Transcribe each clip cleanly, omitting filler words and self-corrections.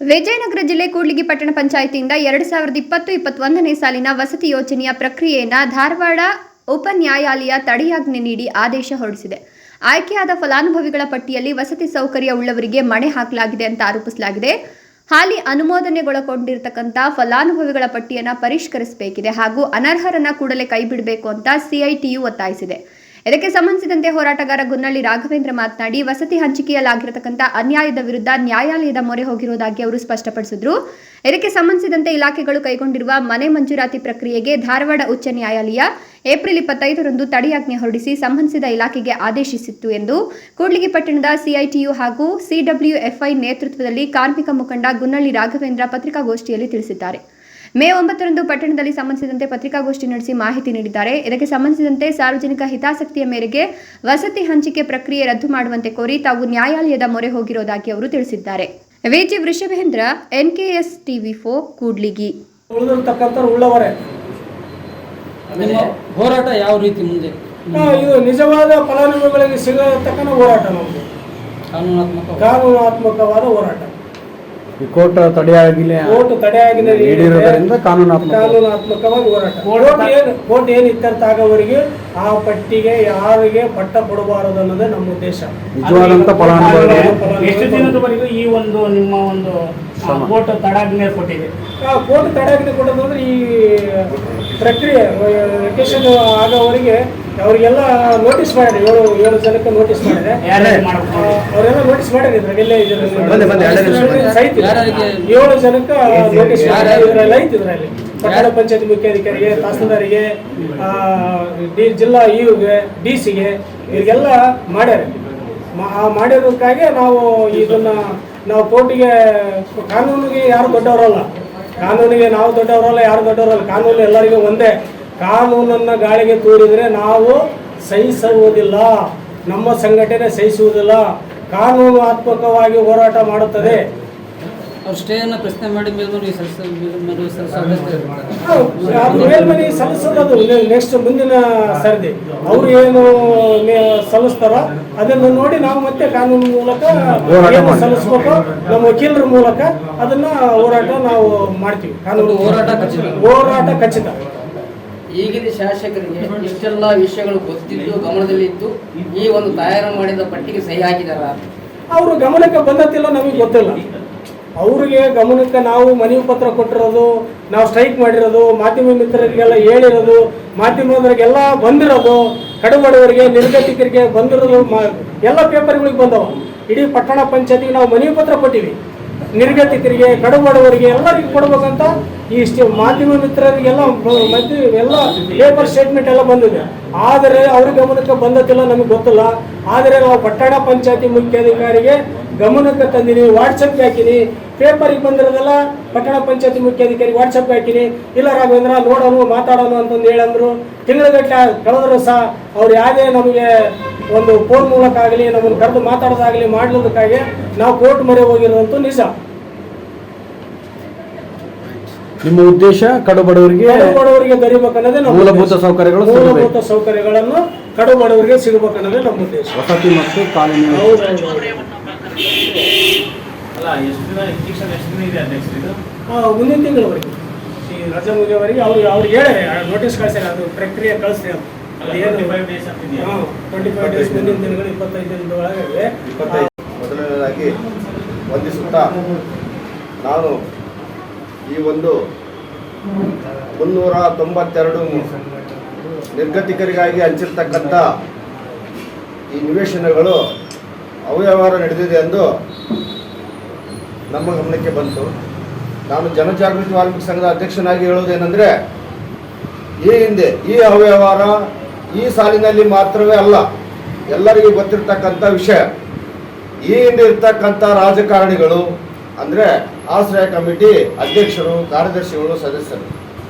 ವಿಜಯನಗರ ಜಿಲ್ಲೆ ಕೂಡ್ಲಿಗಿ ಪಟ್ಟಣ ಪಂಚಾಯಿತಿಯಿಂದ 2020-21ನೇ ಸಾಲಿನ ವಸತಿ ಯೋಜನೆಯ ಪ್ರಕ್ರಿಯೆಯನ್ನು ಧಾರವಾಡ ಉಪ ನ್ಯಾಯಾಲಯ ತಡೆಯಾಜ್ಞೆ ನೀಡಿ ಆದೇಶ ಹೊರಡಿಸಿದೆ. ಆಯ್ಕೆಯಾದ ಫಲಾನುಭವಿಗಳ ಪಟ್ಟಿಯಲ್ಲಿ ವಸತಿ ಸೌಕರ್ಯ ಉಳ್ಳವರಿಗೆ ಮಣೆ ಹಾಕಲಾಗಿದೆ ಅಂತ ಆರೋಪಿಸಲಾಗಿದೆ. ಹಾಲಿ ಅನುಮೋದನೆಗೊಳಗೊಂಡಿರತಕ್ಕಂಥ ಫಲಾನುಭವಿಗಳ ಪಟ್ಟಿಯನ್ನು ಪರಿಷ್ಕರಿಸಬೇಕಿದೆ ಹಾಗೂ ಅನರ್ಹರನ್ನ ಕೂಡಲೇ ಕೈಬಿಡಬೇಕು ಅಂತ ಸಿಐಟಿಯು ಒತ್ತಾಯಿಸಿದೆ. ಇದಕ್ಕೆ ಸಂಬಂಧಿಸಿದಂತೆ ಹೋರಾಟಗಾರ ಗುನ್ನಳ್ಳಿ ರಾಘವೇಂದ್ರ ಮಾತನಾಡಿ, ವಸತಿ ಹಂಚಿಕೆಯಲ್ಲಾಗಿರತಕ್ಕಂಥ ಅನ್ಯಾಯದ ವಿರುದ್ಧ ನ್ಯಾಯಾಲಯದ ಮೊರೆ ಹೋಗಿರುವುದಾಗಿ ಅವರು ಸ್ಪಷ್ಟಪಡಿಸಿದರು. ಇದಕ್ಕೆ ಸಂಬಂಧಿಸಿದಂತೆ ಇಲಾಖೆಗಳು ಕೈಗೊಂಡಿರುವ ಮನೆ ಮಂಜೂರಾತಿ ಪ್ರಕ್ರಿಯೆಗೆ ಧಾರವಾಡ ಉಚ್ಚ ನ್ಯಾಯಾಲಯ ಏಪ್ರಿಲ್ 25ರಂದು ತಡೆಯಾಜ್ಞೆ ಹೊರಡಿಸಿ ಸಂಬಂಧಿಸಿದ ಇಲಾಖೆಗೆ ಆದೇಶಿಸಿತ್ತು ಎಂದು ಕೂಡ್ಲಿಗಿ ಪಟ್ಟಣದ ಸಿಐಟಿಯು ಹಾಗೂ ಸಿಡಬ್ಲ್ಯೂಎಫ್ಐ ನೇತೃತ್ವದಲ್ಲಿ ಕಾರ್ಮಿಕ ಮುಖಂಡ ಗುನ್ನಳ್ಳಿ ರಾಘವೇಂದ್ರ ಪತ್ರಿಕಾಗೋಷ್ಠಿಯಲ್ಲಿ ತಿಳಿಸಿದ್ದಾರೆ. ಮೇ 9ರಂದು ಪಟ್ಟಣದಲ್ಲಿ ಸಂಬಂಧಿಸಿದಂತೆ ಪತ್ರಿಕಾಗೋಷ್ಠಿ ನಡೆಸಿ ಮಾಹಿತಿ ನೀಡಿದ್ದಾರೆ. ಇದಕ್ಕೆ ಸಂಬಂಧಿಸಿದಂತೆ ಸಾರ್ವಜನಿಕ ಹಿತಾಸಕ್ತಿಯ ಮೇರೆಗೆ ವಸತಿ ಹಂಚಿಕೆ ಪ್ರಕ್ರಿಯೆ ರದ್ದು ಮಾಡುವಂತೆ ಕೋರಿ ತಾವು ನ್ಯಾಯಾಲಯದ ಮೊರೆ ಹೋಗಿರುವುದಾಗಿ ಅವರು ತಿಳಿಸಿದ್ದಾರೆ. Viji Vrishabhendra, NKS TV4 Kudligi. ಉಳ್ಳವರೇ ಹೋರಾಟ ಯಾವ ರೀತಿ ಮುಂದೆ ಇದು ನಿಜವಾದ ಫಲಾನುಭವಿಗಳಿಗೆ ಸಿಗತಕ್ಕಂಥ ಹೋರಾಟ ನಮ್ಮದು, ಕಾನೂನಾತ್ಮಕವಾದ ಹೋರಾಟ. ಕೋರ್ಟ್ ತಡೆಯಾಜ್ಞೆ ನೀಡಿರುವುದರಿಂದ ಕಾನೂನಾತ್ಮಕವಾಗಿ ಹೋರಾಟ. ಕೋರ್ಟ್ ಏನು ಇತ್ಯರ್ಥ ಆಗೋವರೆಗೆ ಆ ಪಟ್ಟಿಗೆ ಯಾರಿಗೆ ಪಟ್ಟ ಕೊಡಬಾರದು ಅನ್ನೋದೇ ನಮ್ಮ ಉದ್ದೇಶ. ನಿಜವಾದಂತ ಫಲಾನುಭವಿಗಳು ಎಷ್ಟು ದಿನದವರೆಗೂ ಈ ಒಂದು ನಿಮ್ಮ ಒಂದು ಕೋರ್ಟ್ ತಡೆಯಾಜ್ಞೆ ಕೊಟ್ಟಿದೆ? ಕೋರ್ಟ್ ತಡೆಯಾಜ್ಞೆ ಕೊಡೋದಂದ್ರೆ ಈ ಪ್ರಕ್ರಿಯೆ ವೆಕೇಶನ್ ಆಗೋವರೆಗೆ ಅವರಿಗೆಲ್ಲ ನೋಟಿಸ್ ಮಾಡಿದೆ. ಏಳು ಜನಕ್ಕೆ ನೋಟಿಸ್ ಮಾಡಿದೆ. ಅವರೆಲ್ಲ ನೋಟಿಸ್ ಮಾಡಿದ್ರೆ 7 ಜನಕ್ಕೆ ನೋಟಿಸ್ ಇದ್ರಲ್ಲಿ ಐತಿ. ಇದರಲ್ಲಿ ಪಟ್ಟಣ ಪಂಚಾಯತ್ ಮುಖ್ಯಾಧಿಕಾರಿಗೆ, ತಹಸೀಲ್ದಾರಿಗೆ, ಜಿಲ್ಲಾ ಇಯುಗೆ, DC-ಗೆ ಇವರಿಗೆಲ್ಲ ಮಾಡ್ಯಾರ. ಮಾಡಿರೋದಕ್ಕಾಗಿ ನಾವು ಇದನ್ನ ಕೋರ್ಟಿಗೆ, ಕಾನೂನಿಗೆ ಯಾರು ದೊಡ್ಡವರಲ್ಲ, ಕಾನೂನಿಗೆ ನಾವು ದೊಡ್ಡವರಲ್ಲ, ಯಾರು ದೊಡ್ಡವರಲ್ಲ. ಕಾನೂನು ಎಲ್ಲರಿಗೂ ಒಂದೇ. ಕಾನೂನನ್ನು ಗಾಳಿಗೆ ತೂರಿದರೆ ನಾವು ಸಹಿಸುವುದಿಲ್ಲ, ನಮ್ಮ ಸಂಘಟನೆ ಸಹಿಸುವುದಿಲ್ಲ. ಕಾನೂನಾತ್ಮಕವಾಗಿ ಹೋರಾಟ ಮಾಡುತ್ತದೆ. ಸ್ಟೇಯನ್ನು ಪ್ರಶ್ನೆ ಮಾಡಿ ಮೇಲ್ಮನವಿ ಮೇಲ್ಮನವಿ ಸಲ್ಲಿಸೋದು ನೆಕ್ಸ್ಟ್ ಮುಂದಿನ ಸರದಿ. ಅವರು ಏನು ಸಲ್ಲಿಸ್ತಾರೋ ಅದನ್ನು ನೋಡಿ ನಾವು ಮತ್ತೆ ಕಾನೂನು ಮೂಲಕ ಏನು ಸಲ್ಲಿಸ್ಬೇಕು, ನಮ್ಮ ವಕೀಲರ ಮೂಲಕ ಅದನ್ನ ಹೋರಾಟ ನಾವು ಮಾಡ್ತೀವಿ. ಕಾನೂನು ಹೋರಾಟ ಖಚಿತ. ಈಗಿನ ಶಾಸಕರಿಗೆ ಇಷ್ಟೆಲ್ಲ ವಿಷಯಗಳು ಗೊತ್ತಿದ್ದು ಗಮನದಲ್ಲಿದ್ದು ಈ ಒಂದು ತಯಾರು ಮಾಡಿದ ಪಟ್ಟಿಗೆ ಸಹಿ ಹಾಕಿದಾರ? ಅವರು ಗಮನಕ್ಕೆ ಬಂದತ್ತಿಲ್ಲ, ನಮಗೆ ಗೊತ್ತಿಲ್ಲ. ಅವರಿಗೆ ಗಮನಕ್ಕೆ ನಾವು ಮನವಿ ಪತ್ರ ಕೊಟ್ಟಿರೋದು, ನಾವು ಸ್ಟ್ರೈಕ್ ಮಾಡಿರೋದು, ಮಾಧ್ಯಮ ಮಿತ್ರರಿಗೆಲ್ಲ ಹೇಳಿರೋದು, ಮಾಧ್ಯಮದವರಿಗೆಲ್ಲ ಬಂದಿರೋದು, ಕಡುಬಡವರಿಗೆ, ನಿರ್ಗತಿಕರಿಗೆ ಬಂದಿರೋದು ಎಲ್ಲ ಪೇಪರ್ಗಳಿಗೆ ಬಂದವ. ಇಡೀ ಪಟ್ಟಣ ಪಂಚಾಯತಿಗೆ ನಾವು ಮನವಿ ಪತ್ರ ಕೊಟ್ಟಿವಿ. ನಿರ್ಗತಿಕರಿಗೆ, ಕಡುಬಡವರಿಗೆ ಎಲ್ಲರಿಗೂ ಕೊಡ್ಬೇಕಂತ ಇಷ್ಟು ಮಾಧ್ಯಮ ಮಿತ್ರರಿಗೆಲ್ಲ ಎಲ್ಲ ಪೇಪರ್ ಸ್ಟೇಟ್ಮೆಂಟ್ ಎಲ್ಲ ಬಂದಿದೆ. ಆದರೆ ಅವ್ರ ಗಮನಕ್ಕೆ ಬಂದತ್ತಿಲ್ಲ, ನಮಗೆ ಗೊತ್ತಿಲ್ಲ. ಆದರೆ ನಾವು ಪಟ್ಟಣ ಪಂಚಾಯತಿ ಮುಖ್ಯಾಧಿಕಾರಿಗೆ ಗಮನಕ್ಕೆ ತಂದಿನಿ, ವಾಟ್ಸಪ್ಗೆ ಹಾಕಿನಿ. ಪೇಪರಿಗೆ ಬಂದಿರೋದೆಲ್ಲ ಪಟ್ಟಣ ಪಂಚಾಯತಿ ಮುಖ್ಯಾಧಿಕಾರಿಗೆ ವಾಟ್ಸಪ್ಗೆ ಹಾಕಿನಿ. ಇಲ್ಲ ರಾಘವೇಂದ್ರ ನೋಡೋನು ಮಾತಾಡೋನು ಅಂತಂದು ಹೇಳಂದ್ರು. ತಿಂಗಳಗಟ್ಟಲೆ ಕಳೆದ್ರು ಸಹ ಅವ್ರು ಯಾವುದೇ ನಮಗೆ ಒಂದು ಫೋನ್ ಮೂಲಕ ಆಗಲಿ, ನಮ್ಮನ್ನು ಕರೆದು ಮಾತಾಡೋದಾಗಲಿ ಮಾಡಲಿದ್ದಕ್ಕಾಗಿ ನಾವು ಕೋರ್ಟ್ ಮೊರೆ ಹೋಗಿರೋದಂತೂ ನಿಜ. ನಿಮ್ಮ ಉದ್ದೇಶ ಕಡುಬಡವರಿಗೆ ದೊರಿಬೇಕನ್ನೋದೇ ನಮ್ಮ ಮೂಲಭೂತ ಸೌಕರ್ಯಗಳನ್ನು ಕಡುಬಡವರಿಗೆ ಸಿಗಬೇಕನ್ನೋದೇ ನಮ್ಮ ಉದ್ದೇಶ. ವಸತಿ ಮತ್ತು ಕಾಲೋನಿ ಮುಂದಿನ ತಿಂಗಳವರೆಗೆ, ಈ ರಜಾ ಮುಗಿಯವರೆಗೆ ಅವ್ರಿಗೆ ಹೇಳಿ ನೋಟಿಸ್ ಕಳಿಸ್ತಾರೆ. ಅದು ಪ್ರಕ್ರಿಯೆ ಕಳಿಸ್ತೀವಿ ಅಂತ. 25 ಡೇಸ್ ಮುಂದಿನ ದಿನಗಳು 25 ದಿನದೊಳಗೆ. ಮೊದಲನೇದಾಗಿ ವಂದಿಸುತ್ತಾ, ನಾನು ಈ ಒಂದು 392 ನಿರ್ಗತಿಕರಿಗಾಗಿ ಹಂಚಿರ್ತಕ್ಕಂಥ ಈ ನಿವೇಶನಗಳು ಅವ್ಯವಹಾರ ನಡೆದಿದೆ ಎಂದು ನಮ್ಮ ಗಮನಕ್ಕೆ ಬಂತು. ನಾನು ಜನಜಾಗೃತಿ ವಾಲ್ಮೀಕಿ ಸಂಘದ ಅಧ್ಯಕ್ಷನಾಗಿ ಹೇಳುವುದೇನೆಂದರೆ, ಈ ಹಿಂದೆ ಈ ಅವ್ಯವಹಾರ ಈ ಸಾಲಿನಲ್ಲಿ ಮಾತ್ರವೇ ಅಲ್ಲ, ಎಲ್ಲರಿಗೂ ಗೊತ್ತಿರ್ತಕ್ಕಂಥ ವಿಷಯ. ಈ ಹಿಂದೆ ಇರ್ತಕ್ಕಂಥ ರಾಜಕಾರಣಿಗಳು ಅಂದರೆ ಆಶ್ರಯ ಕಮಿಟಿ ಅಧ್ಯಕ್ಷರು, ಕಾರ್ಯದರ್ಶಿಗಳು, ಸದಸ್ಯರು,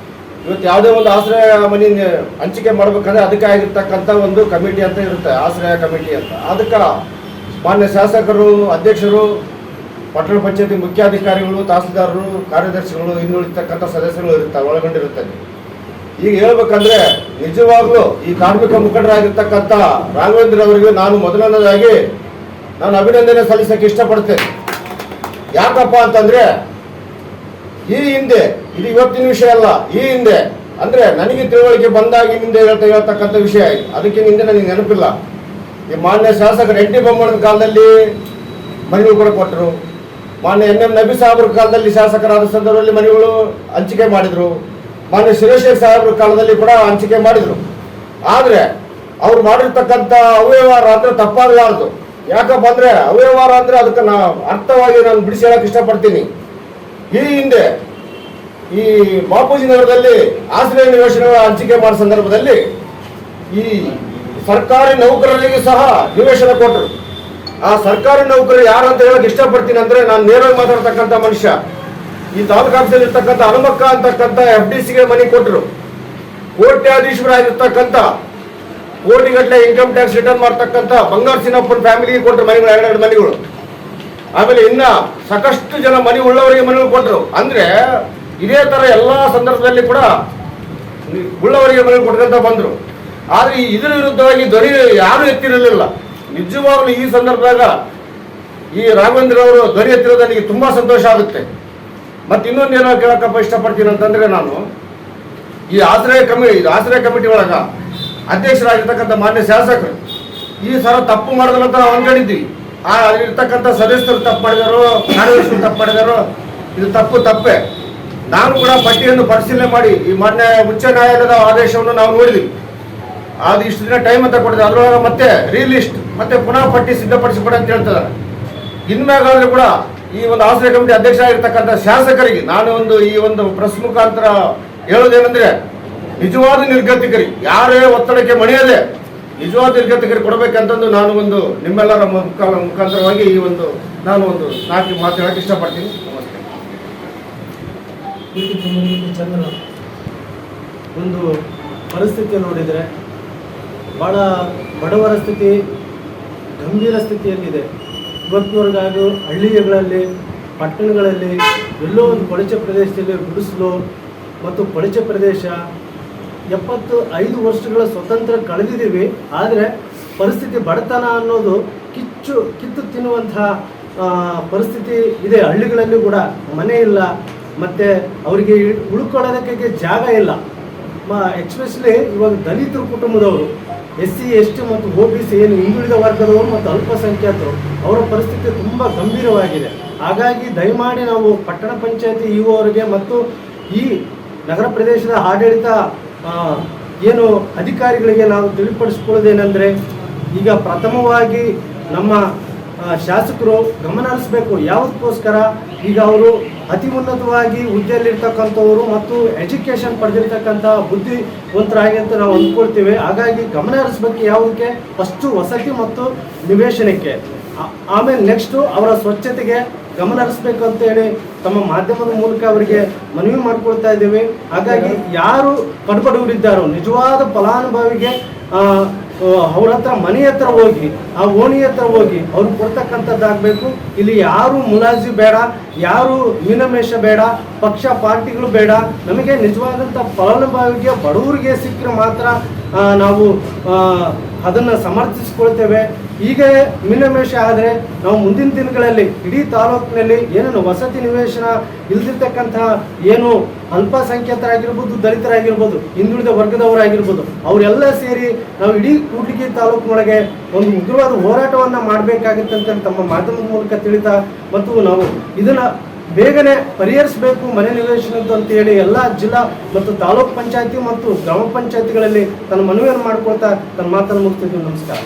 ಇವತ್ತು ಯಾವುದೇ ಒಂದು ಆಶ್ರಯ ಮನೆ ಹಂಚಿಕೆ ಮಾಡ್ಬೇಕಂದ್ರೆ ಅದಕ್ಕೆ ಆಗಿರ್ತಕ್ಕಂಥ ಒಂದು ಕಮಿಟಿ ಅಂತ ಇರುತ್ತೆ, ಆಶ್ರಯ ಕಮಿಟಿ ಅಂತ. ಅದಕ್ಕೆ ಮಾನ್ಯ ಶಾಸಕರು, ಅಧ್ಯಕ್ಷರು, ಪಟ್ಟಣ ಪಂಚಾಯತಿ ಮುಖ್ಯಾಧಿಕಾರಿಗಳು, ತಹಸೀಲ್ದಾರರು, ಕಾರ್ಯದರ್ಶಿಗಳು, ಇನ್ನುಳಿತಕ್ಕಂಥ ಸದಸ್ಯರು ಒಳಗೊಂಡಿರುತ್ತದೆ. ಈಗ ಹೇಳ್ಬೇಕಂದ್ರೆ ನಿಜವಾಗ್ಲೂ ಈ ಕಾರ್ಮಿಕ ಮುಖಂಡರಾಗಿರ್ತಕ್ಕಂಥ ರಾಘವೇಂದ್ರ ಅವರಿಗೆ ನಾನು ಮೊದಲನೇದಾಗಿ ನಾನು ಅಭಿನಂದನೆ ಸಲ್ಲಿಸಕ್ಕೆ ಇಷ್ಟಪಡ್ತೇನೆ. ಯಾಕಪ್ಪ ಅಂತಂದ್ರೆ ಈ ಹಿಂದೆ, ಇದು ಇವತ್ತಿನ ವಿಷಯ ಅಲ್ಲ, ಈ ಹಿಂದೆ ಅಂದ್ರೆ ನನಗೆ ತಿಳುವಳಿಕೆ ಬಂದಾಗಿನಿಂದ ಹೇಳ್ತಕ್ಕಂಥ ವಿಷಯ. ಅದಕ್ಕೆ ಹಿಂದೆ ನನಗೆ ನೆನಪಿಲ್ಲ. ಈ ಮಾನ್ಯ ಶಾಸಕರು ಎನ್ ಟಿ ಬೊಮ್ಮಣ್ಣನ ಕಾಲದಲ್ಲಿ ಮನೆಗಳು ಕೂಡ ಕೊಟ್ಟರು. ಮಾನ್ಯ NM ನಬಿ ಸಾಹೇಬ್ರ ಕಾಲದಲ್ಲಿ ಶಾಸಕರಾದ ಸಂದರ್ಭದಲ್ಲಿ ಮನೆಗಳು ಹಂಚಿಕೆ ಮಾಡಿದ್ರು. ಮಾನ್ಯ ಶಿವಶೇಖರ್ ಸಾಹೇಬ್ರ ಕಾಲದಲ್ಲಿ ಕೂಡ ಹಂಚಿಕೆ ಮಾಡಿದ್ರು. ಆದ್ರೆ ಅವ್ರು ಮಾಡಿರ್ತಕ್ಕಂಥ ಅವ್ಯವಹಾರ ಅಂದ್ರೆ ತಪ್ಪಾಗಲಾರದು. ಯಾಕಪ್ಪ ಅಂದ್ರೆ ಅವ್ಯವಹಾರ ಅಂದ್ರೆ ಅದಕ್ಕೆ ಅರ್ಥವಾಗಿ ನಾನು ಬಿಡಿಸಿ ಹೇಳಕ್ ಇಷ್ಟಪಡ್ತೀನಿ. ಈ ಹಿಂದೆ ಈ ಬಾಪೂಜಿ ನಗರದಲ್ಲಿ ಆಶ್ರಯ ನಿವೇಶನಗಳ ಹಂಚಿಕೆ ಮಾಡೋ ಸಂದರ್ಭದಲ್ಲಿ ಈ ಸರ್ಕಾರಿ ನೌಕರರಿಗೆ ಸಹ ನಿವೇಶನ ಕೊಟ್ಟರು. ಆ ಸರ್ಕಾರಿ ನೌಕರರು ಯಾರು ಅಂತ ಹೇಳಕ್ ಇಷ್ಟಪಡ್ತೀನಿ ಅಂದ್ರೆ, ನಾನು ನೇರವಾಗಿ ಮಾತಾಡ್ತಕ್ಕಂಥ ಮನುಷ್ಯ. ಈ ತಾಲೂಕು ಆಫೀಸಲ್ಲಿ ಇರ್ತಕ್ಕಂಥ ಹನುಮಕ್ಕ ಅಂತಕ್ಕಂಥ FDCಗೆ ಮನೆ ಕೊಟ್ಟರು. ಕೋಟ್ಯಾಧೀಶರಾಗಿರ್ತಕ್ಕಂಥ ಕೋಟಿಗಟ್ಟಲೆ ಇನ್ಕಮ್ ಟ್ಯಾಕ್ಸ್ ರಿಟರ್ನ್ ಮಾಡ್ತಕ್ಕಂಥ ಬಂಗಾರ್ ಸಿನ್ನಪ್ಪನ ಫ್ಯಾಮಿಲಿಗೆ ಕೊಟ್ಟರು ಮನೆಗಳು, 2 ಮನೆಗಳು. ಆಮೇಲೆ ಇನ್ನ ಸಾಕಷ್ಟು ಜನ ಮನೆ ಉಳ್ಳವರಿಗೆ ಮನೆಗಳು ಕೊಟ್ಟರು. ಅಂದ್ರೆ ಇದೇ ತರ ಎಲ್ಲಾ ಸಂದರ್ಭದಲ್ಲಿ ಕೂಡ ಉಳ್ಳವರಿಗೆ ಮನೆಗಳು ಕೊಟ್ಕೊಂತ ಬಂದ್ರು. ಆದ್ರೆ ಇದರ ವಿರುದ್ಧವಾಗಿ ಧ್ವನಿ ಯಾರು ಎತ್ತಿರಲಿಲ್ಲ. ನಿಜವಾಗ್ಲೂ ಈ ಸಂದರ್ಭದಾಗ ಈ ರಾಘವೇಂದ್ರ ಅವರು ಧ್ವನಿ ಎತ್ತಿರೋದು ನನಗೆ ತುಂಬಾ ಸಂತೋಷ ಆಗುತ್ತೆ. ಮತ್ತೆ ಇನ್ನೊಂದು ಏನೋ ಕೇಳಕ್ಕಪ್ಪ ಇಷ್ಟಪಡ್ತೀನಿ ಅಂತಂದ್ರೆ, ನಾನು ಈ ಆಶ್ರಯ ಕಮಿಟಿ ಒಳಗ ಅಧ್ಯಕ್ಷರಾಗಿರ್ತಕ್ಕಂಥ ಮಾನ್ಯ ಶಾಸಕರು ಈ ಸಲ ತಪ್ಪು ಮಾಡಿದ್ರಂತ ನಾವು ಅನ್ಕೊಂಡಿದ್ವಿ. ಇರ್ತಕ್ಕಂಥ ಸದಸ್ಯರು ತಪ್ಪು ಮಾಡಿದಾರೋ, ಕಾರ್ಯದರ್ಶಿಗಳು ತಪ್ಪು ಮಾಡಿದಾರೋ, ಇದು ತಪ್ಪೇ. ನಾನು ಕೂಡ ಪಟ್ಟಿಯನ್ನು ಪರಿಶೀಲನೆ ಮಾಡಿ ಈ ಮಾನ್ಯ ಉಚ್ಚ ನ್ಯಾಯಾಲಯದ ಆದೇಶವನ್ನು ನಾವು ನೋಡಿದ್ವಿ. ಅದು ಇಷ್ಟು ದಿನ ಟೈಮ್ ಅಂತ ಕೊಟ್ಟಿದೆ. ಅದರೊಳಗೆ ಮತ್ತೆ ರೀಲಿಸ್ಟ್ ಮತ್ತೆ ಪುನಃ ಪಟ್ಟಿ ಸಿದ್ಧಪಡಿಸಿಕೊಡಿ ಅಂತ ಹೇಳ್ತಿದ್ದಾರೆ. ಇನ್ಮ್ಯಾಗಾದ್ರೂ ಕೂಡ ಈ ಒಂದು ಆಶ್ರಯ ಕಮಿಟಿ ಅಧ್ಯಕ್ಷ ಆಗಿರ್ತಕ್ಕಂಥ ಶಾಸಕರಿಗೆ ನಾನು ಈ ಒಂದು ಪ್ರೆಸ್ ಮುಖಾಂತರ ಹೇಳೋದೇನೆಂದ್ರೆ, ನಿಜವಾದ ನಿರ್ಗತಿಕರಿಗೆ ಯಾರೇ ಒತ್ತಡಕ್ಕೆ ಮಣಿಯದೆ ನಿಜವಾದ ನಿರ್ಗತಿಕರಿಗೆ ಕೊಡಬೇಕಂತಂದು ನಾನು ನಿಮ್ಮೆಲ್ಲರ ಮುಖಾಂತರವಾಗಿ ನಾನು 4 ಮಾತು ಹೇಳಕ್ಕೆ ಇಷ್ಟಪಡ್ತೀನಿ. ನಮಸ್ತೆ. ಚಂದ್ರ, ಒಂದು ಪರಿಸ್ಥಿತಿ ನೋಡಿದರೆ ಭಾಳ ಬಡವರ ಸ್ಥಿತಿ ಗಂಭೀರ ಸ್ಥಿತಿಯಲ್ಲಿದೆ. ಇವತ್ತಿನವರೆಗಾಗೂ ಹಳ್ಳಿಗಳಲ್ಲಿ, ಪಟ್ಟಣಗಳಲ್ಲಿ ಎಲ್ಲೋ ಒಂದು ಕೊಳಚೆ ಪ್ರದೇಶದಲ್ಲಿ ಗುಡಿಸಲು ಮತ್ತು ಕೊಳಚೆ ಪ್ರದೇಶ 75 ವರ್ಷಗಳ ಸ್ವತಂತ್ರ ಕಳೆದಿದ್ದೀವಿ. ಆದರೆ ಪರಿಸ್ಥಿತಿ ಬಡತನ ಅನ್ನೋದು ಕಿತ್ತು ತಿನ್ನುವಂತಹ ಪರಿಸ್ಥಿತಿ ಇದೆ. ಹಳ್ಳಿಗಳಲ್ಲಿ ಕೂಡ ಮನೆ ಇಲ್ಲ, ಮತ್ತು ಅವರಿಗೆ ಉಳ್ಕೊಳ್ಳೋದಕ್ಕೆ ಜಾಗ ಇಲ್ಲ. ಎಕ್ಸ್ಪೆಷಲಿ ಇವಾಗ ದಲಿತರ ಕುಟುಂಬದವರು, SC ST ಮತ್ತು OBC ಏನು ಹಿಂದುಳಿದ ವರ್ಗದವರು ಮತ್ತು ಅಲ್ಪಸಂಖ್ಯಾತರು, ಅವರ ಪರಿಸ್ಥಿತಿ ತುಂಬ ಗಂಭೀರವಾಗಿದೆ. ಹಾಗಾಗಿ ದಯಮಾಡಿ ನಾವು ಪಟ್ಟಣ ಪಂಚಾಯತಿ EO ಅವರಿಗೆ ಮತ್ತು ಈ ನಗರ ಪ್ರದೇಶದ ಆಡಳಿತ ಏನು ಅಧಿಕಾರಿಗಳಿಗೆ ನಾವು ತಿಳಿಪಡಿಸ್ಕೊಳ್ಳೋದೇನೆಂದರೆ, ಈಗ ಪ್ರಥಮವಾಗಿ ನಮ್ಮ ಶಾಸಕರು ಗಮನ ಹರಿಸಬೇಕು. ಯಾವುದಕ್ಕೋಸ್ಕರ ಈಗ ಅವರು ಅತಿ ಉನ್ನತವಾಗಿ ಹುದ್ದೆಯಲ್ಲಿರ್ತಕ್ಕಂಥವರು ಮತ್ತು ಎಜುಕೇಷನ್ ಪಡೆದಿರ್ತಕ್ಕಂಥ ಬುದ್ಧಿವಂತರಾಗಿ ಅಂತ ನಾವು ಅಂದ್ಕೊಳ್ತೀವಿ. ಹಾಗಾಗಿ ಗಮನ ಹರಿಸಬೇಕು. ಯಾವುದಕ್ಕೆ? ಫಸ್ಟು ವಸತಿ ಮತ್ತು ನಿವೇಶನಕ್ಕೆ, ಆಮೇಲೆ ನೆಕ್ಸ್ಟು ಅವರ ಸ್ವಚ್ಛತೆಗೆ ಗಮನ ಹರಿಸಬೇಕು ಅಂತೇಳಿ ತಮ್ಮ ಮಾಧ್ಯಮದ ಮೂಲಕ ಅವರಿಗೆ ಮನವಿ ಮಾಡ್ಕೊಳ್ತಾ ಇದ್ದೀವಿ. ಹಾಗಾಗಿ ಯಾರು ಕಡುಬಡವರಿದ್ದಾರೋ ನಿಜವಾದ ಫಲಾನುಭವಿಗೆ ಅವ್ರ ಹತ್ರ ಮನೆ ಹತ್ರ ಹೋಗಿ, ಆ ಓಣಿ ಹತ್ರ ಹೋಗಿ ಅವ್ರಿಗೆ ಕೊಡ್ತಕ್ಕಂಥದ್ದಾಗಬೇಕು. ಇಲ್ಲಿ ಯಾರು ಮುಲಾಜಿ ಬೇಡ, ಯಾರು ಮೀನಮೇಷ ಬೇಡ, ಪಕ್ಷ ಪಾರ್ಟಿಗಳು ಬೇಡ. ನಮಗೆ ನಿಜವಾದಂಥ ಫಲಾನುಭವಿಗೆ ಬಡವರಿಗೆ ಸಿಕ್ಕರೆ ಮಾತ್ರ ನಾವು ಅದನ್ನು ಸಮರ್ಥಿಸಿಕೊಳ್ತೇವೆ. ಈಗ ಮೀನಮೇಷ ಆದರೆ ನಾವು ಮುಂದಿನ ದಿನಗಳಲ್ಲಿ ಇಡೀ ತಾಲೂಕಿನಲ್ಲಿ ಏನೇನು ವಸತಿ ನಿವೇಶನ ಇಲ್ದಿರ್ತಕ್ಕಂಥ ಏನು ಅಲ್ಪಸಂಖ್ಯಾತರಾಗಿರ್ಬೋದು, ದಲಿತರಾಗಿರ್ಬೋದು, ಹಿಂದುಳಿದ ವರ್ಗದವರಾಗಿರ್ಬೋದು, ಅವರೆಲ್ಲ ಸೇರಿ ನಾವು ಇಡೀ ಕೂಡ್ಲಿಗಿ ತಾಲೂಕಿನೊಳಗೆ ಒಂದು ಉಗ್ರವಾದ ಹೋರಾಟವನ್ನು ಮಾಡಬೇಕಾಗುತ್ತೆ ಅಂತ ತಮ್ಮ ಮಾಧ್ಯಮದ ಮೂಲಕ ತಿಳಿತಾ, ಮತ್ತು ನಾವು ಇದನ್ನು ಬೇಗನೆ ಪರಿಹರಿಸಬೇಕು ಮನೆ ನಿವೇಶನದ್ದು ಅಂತೇಳಿ ಎಲ್ಲ ಜಿಲ್ಲಾ ಮತ್ತು ತಾಲೂಕು ಪಂಚಾಯತಿ ಮತ್ತು ಗ್ರಾಮ ಪಂಚಾಯತಿಗಳಲ್ಲಿ ತನ್ನ ಮನವಿಯನ್ನು ಮಾಡ್ಕೊಳ್ತಾ ತನ್ನ ಮಾತನ್ನು ಮುಗಿಸ್ತಿದ್ದೀವಿ. ನಮಸ್ಕಾರ.